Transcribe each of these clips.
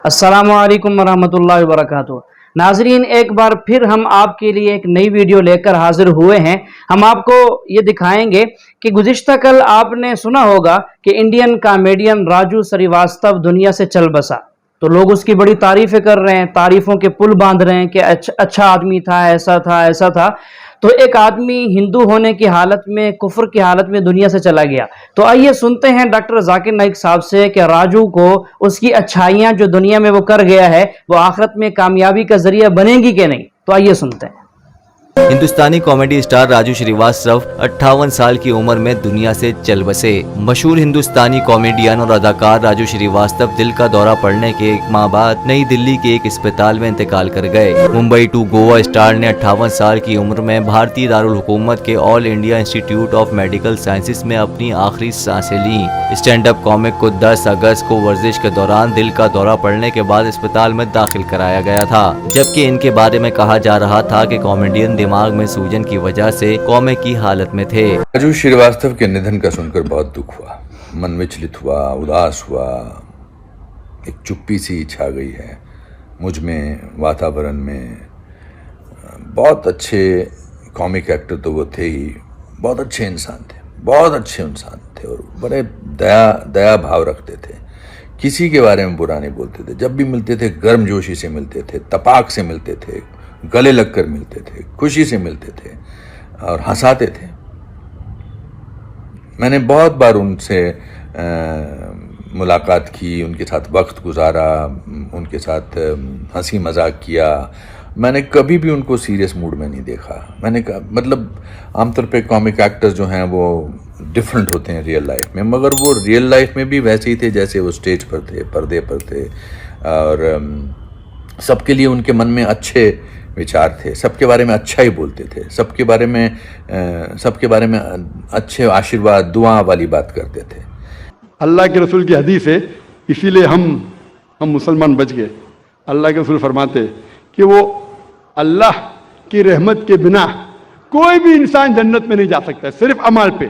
अस्सलामु अलैकुम वरहमतुल्लाहि वबरकातुहू। नाजरीन, एक बार फिर हम आपके लिए एक नई वीडियो लेकर हाजिर हुए हैं। हम आपको ये दिखाएंगे कि गुज़िश्ता कल आपने सुना होगा कि इंडियन कॉमेडियन राजू श्रीवास्तव दुनिया से चल बसा, तो लोग उसकी बड़ी तारीफ़ें कर रहे हैं, तारीफ़ों के पुल बांध रहे हैं कि अच्छा आदमी था, ऐसा था, ऐसा था। तो एक आदमी हिंदू होने की हालत में, कुफ्र की हालत में दुनिया से चला गया। तो आइए सुनते हैं डॉक्टर जाकिर नाइक साहब से कि राजू को उसकी अच्छाइयाँ जो दुनिया में वो कर गया है वो आखिरत में कामयाबी का जरिया बनेगी कि नहीं। तो आइए सुनते हैं। हिंदुस्तानी कॉमेडी स्टार राजू श्रीवास्तव 58 साल की उम्र में दुनिया से चल बसे। मशहूर हिंदुस्तानी कॉमेडियन और अदाकार राजू श्रीवास्तव दिल का दौरा पड़ने के एक माह बाद नई दिल्ली के एक अस्पताल में इंतकाल कर गए। मुंबई टू गोवा स्टार ने 58 साल की उम्र में भारतीय दारुल हुकूमत के all India institute of medical sciences में अपनी आखिरी सांसें ली। स्टैंड अप कॉमिक को 10 अगस्त को वर्जिश के दौरान दिल का दौरा पड़ने के बाद अस्पताल में दाखिल कराया गया था, जबकि इनके बारे में कहा जा रहा था कि कॉमेडियन दिमाग में सूजन की वजह से कोमे की हालत में थे। राजू श्रीवास्तव के निधन का सुनकर बहुत दुख हुआ, मन विचलित हुआ, उदास हुआ, एक चुप्पी सी छा गई है मुझ में, वातावरण में। बहुत अच्छे कॉमिक एक्टर तो वो थे ही, बहुत अच्छे इंसान थे, बहुत अच्छे इंसान थे और बड़े दया भाव रखते थे। किसी के बारे में बुरा नहीं बोलते थे, जब भी मिलते थे गर्मजोशी से मिलते थे, तपाक से मिलते थे, गले लगकर मिलते थे, खुशी से मिलते थे और हंसाते थे। मैंने बहुत बार उनसे मुलाकात की, उनके साथ वक्त गुजारा, उनके साथ हंसी मजाक किया। मैंने कभी भी उनको सीरियस मूड में नहीं देखा। मैंने मतलब आमतौर पे कॉमिक एक्टर्स जो हैं वो डिफरेंट होते हैं रियल लाइफ में, मगर वो रियल लाइफ में भी वैसे ही थे जैसे वो स्टेज पर थे, पर्दे पर थे। और सबके लिए उनके मन में अच्छे विचार थे, सबके बारे में अच्छा ही बोलते थे, सबके बारे में अच्छे आशीर्वाद, दुआ वाली बात करते थे। अल्लाह के रसूल की हदीस है, इसीलिए हम मुसलमान बच गए। अल्लाह के रसूल फरमाते कि वो अल्लाह की रहमत के बिना कोई भी इंसान जन्नत में नहीं जा सकता, सिर्फ अमाल पे।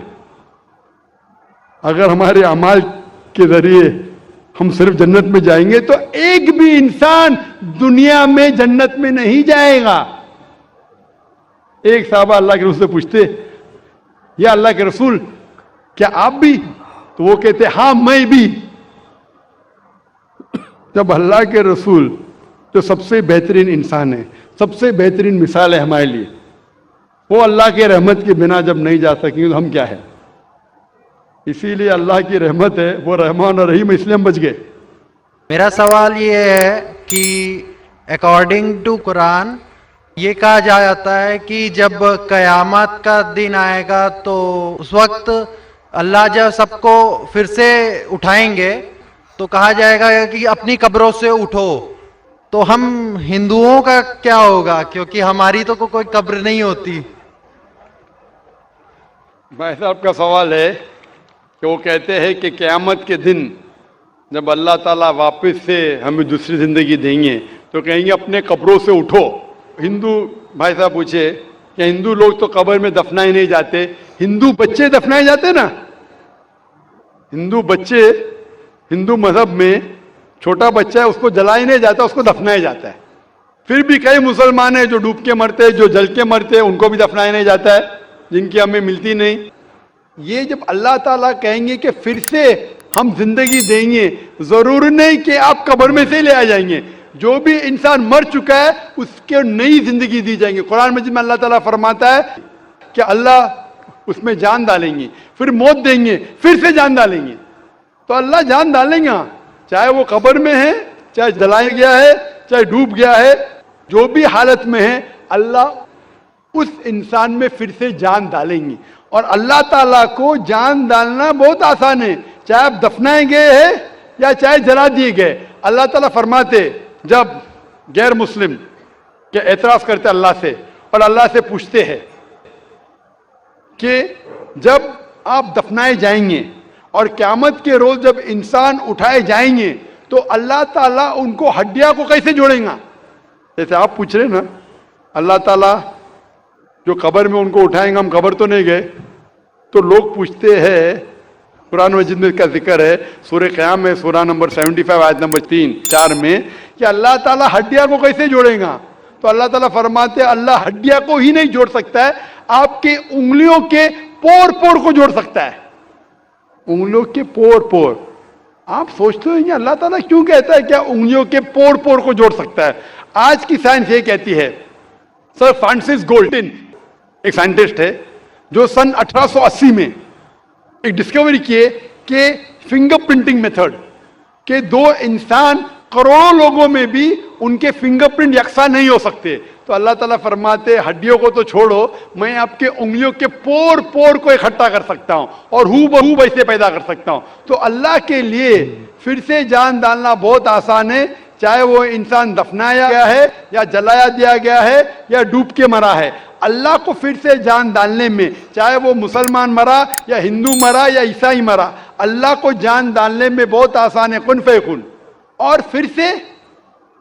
अगर हमारे अमाल के जरिए हम सिर्फ जन्नत में जाएंगे तो एक भी इंसान दुनिया में जन्नत में नहीं जाएगा। एक साहबा अल्लाह के रसूल से पूछते, या अल्लाह के रसूल क्या आप भी? तो वो कहते हाँ मैं भी। जब अल्लाह के रसूल जो सबसे बेहतरीन इंसान है, सबसे बेहतरीन मिसाल है हमारे लिए, वो अल्लाह के रहमत के बिना जब नहीं जा सकेंगे तो हम क्या है? इसीलिए अल्लाह की रहमत है, वो रहमान और रहीम, इसलिए हम बच गए। मेरा सवाल ये है कि अकॉर्डिंग टू कुरान ये कहा जाता है कि जब कयामत का दिन आएगा तो उस वक्त अल्लाह जब सबको फिर से उठाएंगे तो कहा जाएगा कि अपनी कब्रों से उठो। तो हम हिंदुओं का क्या होगा, क्योंकि हमारी तो कोई कब्र नहीं होती। भाई साहब का सवाल है कि वो कहते हैं कि क़यामत के दिन जब अल्लाह ताला वापस से हमें दूसरी ज़िंदगी देंगे तो कहेंगे अपने कब्रों से उठो। हिंदू भाई साहब पूछे कि हिंदू लोग तो कब्र में दफनाए नहीं जाते, हिंदू बच्चे दफनाए जाते ना। हिंदू बच्चे, हिंदू मजहब में छोटा बच्चा है उसको जलाया नहीं जाता, उसको दफनाया जाता है। फिर भी कई मुसलमान हैं जो डूब के मरते हैं, जो जल के मरते हैं, उनको भी दफनाया नहीं जाता है, जिनकी हमें मिलती नहीं। ये जब अल्लाह ताला कहेंगे कि फिर से हम जिंदगी देंगे, जरूर नहीं कि आप कब्र में से ले आ जाएंगे। जो भी इंसान मर चुका है उसके नई जिंदगी दी जाएंगे। कुरान मजीद में अल्लाह ताला फरमाता है कि अल्लाह उसमें जान डालेंगे, फिर मौत देंगे, फिर से जान डालेंगे। तो अल्लाह जान डालेंगे, चाहे वो कब्र में है, चाहे जलाया गया है, चाहे डूब गया है, जो भी हालत में है, अल्लाह उस इंसान में फिर से जान डालेंगे। और अल्लाह ताला को जान डालना बहुत आसान है, चाहे आप दफनाए गए हैं या चाहे जला दिए गए। अल्लाह ताला फरमाते जब गैर मुस्लिम के एतराज करते अल्लाह से और अल्लाह से पूछते हैं कि जब आप दफनाए जाएंगे और क़यामत के रोज जब इंसान उठाए जाएंगे तो अल्लाह ताला उनको हड्डियां को कैसे जोड़ेगा? जैसे आप पूछ रहे ना, अल्लाह ताला जो कब्र में उनको उठाएंगे, हम कब्र तो नहीं गए, तो लोग पूछते हैं कुरान मजीद में इसका जिक्र है, सूरह क़याम में सूरह नंबर 75 आयत नंबर 3-4 में कि अल्लाह ताला हड्डियां को कैसे जोड़ेगा। तो अल्लाह ताला फरमाते हैं अल्लाह हड्डियां को ही नहीं जोड़ सकता है, आपके उंगलियों के पोर पोर को जोड़ सकता है। उंगलियों के पोर पोर, आप सोचते हो अल्लाह ताला क्यों कहता है क्या उंगलियों के पोर पोर को जोड़ सकता है? आज की साइंस ये कहती है, सर फ्रांसिस गोल्टिन एक साइंटिस्ट है जो सन 1880 में एक डिस्कवरी किए कि फिंगर प्रिंटिंग मेथड के दो इंसान करोड़ों लोगों में भी उनके फिंगरप्रिंट यकसा नहीं हो सकते। तो अल्लाह ताला फरमाते हड्डियों को तो छोड़ो, मैं आपके उंगलियों के पोर पोर को इकट्ठा कर सकता हूं और हू बहू वैसे पैदा कर सकता हूं। तो अल्लाह के लिए फिर से जान डालना बहुत आसान है, चाहे वो इंसान दफनाया गया है या जलाया दिया गया है या डूब के मरा है। अल्लाह को फिर से जान डालने में, चाहे वो मुसलमान मरा या हिंदू मरा या ईसाई मरा, अल्लाह को जान डालने में बहुत आसान है, कुन फयकुन। और फिर से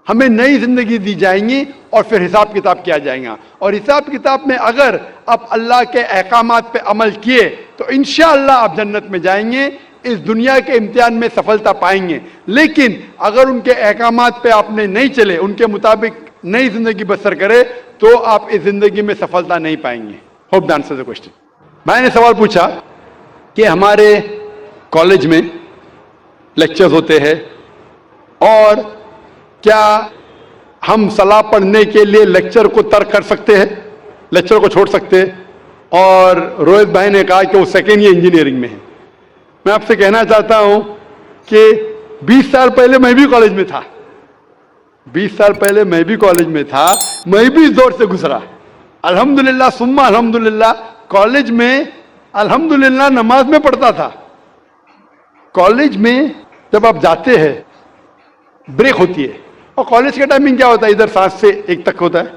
हमें नई जिंदगी दी जाएंगी और फिर हिसाब किताब किया जाएगा। और हिसाब किताब में अगर आप अल्लाह के अहकामात पे अमल किए तो इंशाअल्लाह आप जन्नत में जाएंगे, इस दुनिया के इम्तिहान में सफलता पाएंगे। लेकिन अगर उनके अहकामात पे आपने नहीं चले, उनके मुताबिक नई जिंदगी बसर करे, तो आप इस जिंदगी में सफलता नहीं पाएंगे। Hope the answer the question. मैंने सवाल पूछा कि हमारे कॉलेज में लेक्चर्स होते हैं और क्या हम सलाह पढ़ने के लिए लेक्चर को तर्क कर सकते हैं, लेक्चर को छोड़ सकते हैं? और रोहित भाई ने कहा कि वो सेकेंड ईयर इंजीनियरिंग में है। मैं आपसे कहना चाहता हूं कि 20 साल पहले मैं भी कॉलेज में था, 20 साल पहले मैं भी कॉलेज में था, मैं भी इस दौर से गुजरा। अल्हम्दुलिल्लाह सुम्मा अल्हम्दुलिल्लाह, कॉलेज में अल्हम्दुलिल्लाह नमाज में पढ़ता था। कॉलेज में जब आप जाते हैं ब्रेक होती है, और कॉलेज का टाइमिंग क्या होता है, इधर 7 से 1 तक होता है,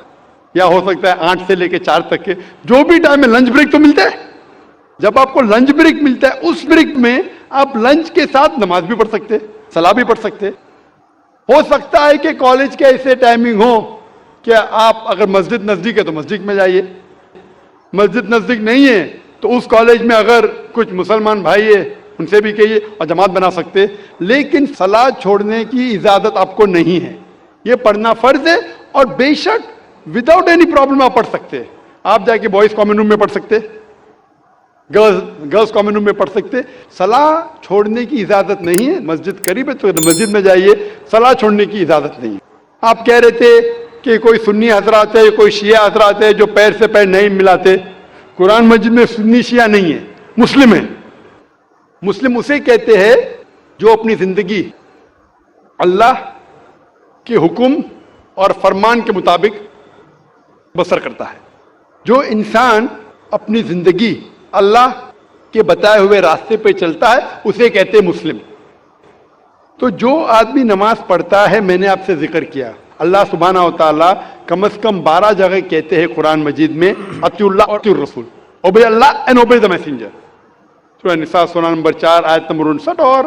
या हो सकता है 8 से लेकर 4 तक के, जो भी टाइम है लंच ब्रेक तो मिलता है। जब आपको लंच ब्रेक मिलता है, उस ब्रेक में आप लंच के साथ नमाज भी पढ़ सकते, सलाह भी पढ़ सकते। हो सकता है कि कॉलेज के ऐसे टाइमिंग हो कि आप अगर मस्जिद नजदीक है तो मस्जिद में जाइए, मस्जिद नजदीक नहीं है तो उस कॉलेज में अगर कुछ मुसलमान भाई है उनसे भी कहिए और जमात बना सकते। लेकिन सलाह छोड़ने की इजाजत आपको नहीं है, ये पढ़ना फर्ज है। और बेशक विदाउट एनी प्रॉब्लम आप पढ़ सकते हैं। आप जाके बॉयज कॉमन रूम में पढ़ सकते, गर्ल्स कॉमन रूम में पढ़ सकते। सलाह छोड़ने की इजाजत नहीं है। मस्जिद करीब है तो मस्जिद में जाइए, सलाह छोड़ने की इजाजत नहीं है। आप कह रहे थे कि कोई सुन्नी हजरात है, कोई शिया हजरात है जो पैर से पैर नहीं मिलाते। कुरान मस्जिद में सुन्नी शिया नहीं है, मुस्लिम है। मुस्लिम उसे कहते हैं जो अपनी जिंदगी अल्लाह के हुक्म और फरमान के मुताबिक बसर करता है। जो इंसान अपनी जिंदगी अल्लाह के बताए हुए रास्ते पे चलता है उसे कहते हैं मुस्लिम। तो जो आदमी नमाज पढ़ता है, मैंने आपसे जिक्र किया, अल्लाह सुब्हानहू व तआला कम से कम 12 जगह कहते हैं कुरान मजीद में अतिउल्लाह और अतिउर रसूल, ओबे अल्लाह एंड ओबे द मैसेंजर। सूरह निसा सूरह नंबर 4 आयत नंबर 59 और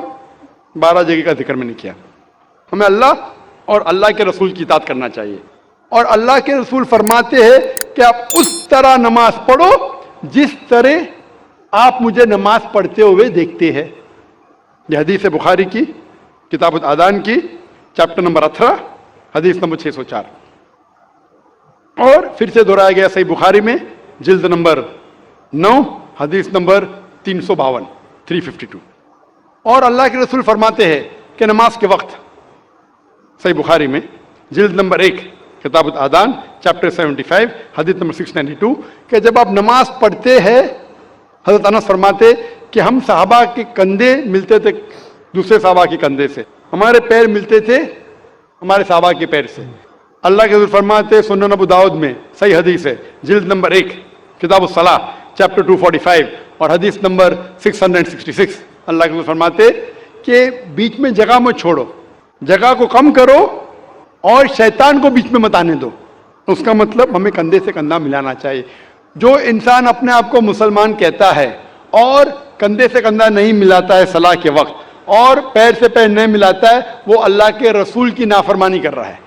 12 जगह का जिक्र मैंने किया। हमें अल्लाह और अल्लाह के रसूल की इताअत करना चाहिए। और अल्लाह के रसूल फरमाते हैं कि आप उस तरह नमाज पढ़ो जिस तरह आप मुझे नमाज पढ़ते हुए देखते हैं। यह हदीस है बुखारी की किताब आदान की चैप्टर नंबर 18 हदीस नंबर 604। और फिर से दोहराया गया सही बुखारी में जिल्द नंबर 9 हदीस नंबर 352 352। और अल्लाह के रसूल फरमाते हैं कि नमाज के वक्त सही बुखारी में जिल्द नंबर 1 किताब आदान चैप्टर 75 हदीस नंबर 692 कि जब आप नमाज पढ़ते हैं, हजरत अनस फरमाते कि हम सहाबा के कंधे मिलते थे दूसरे सहाबा के कंधे से, हमारे पैर मिलते थे हमारे सहाबा के पैर से। अल्लाह के रसूल फरमाते सुनन अबू दाऊद में सही हदीस है जिल्द नंबर 1 किताब सलाह चैप्टर 245 और हदीस नंबर 666। अल्लाह के रसूल फरमाते कि बीच में जगह मत छोड़ो, जगह को कम करो और शैतान को बीच में मत आने दो। उसका मतलब हमें कंधे से कंधा मिलाना चाहिए। जो इंसान अपने आप को मुसलमान कहता है और कंधे से कंधा नहीं मिलाता है सलाह के वक्त और पैर से पैर नहीं मिलाता है, वो अल्लाह के रसूल की नाफरमानी कर रहा है।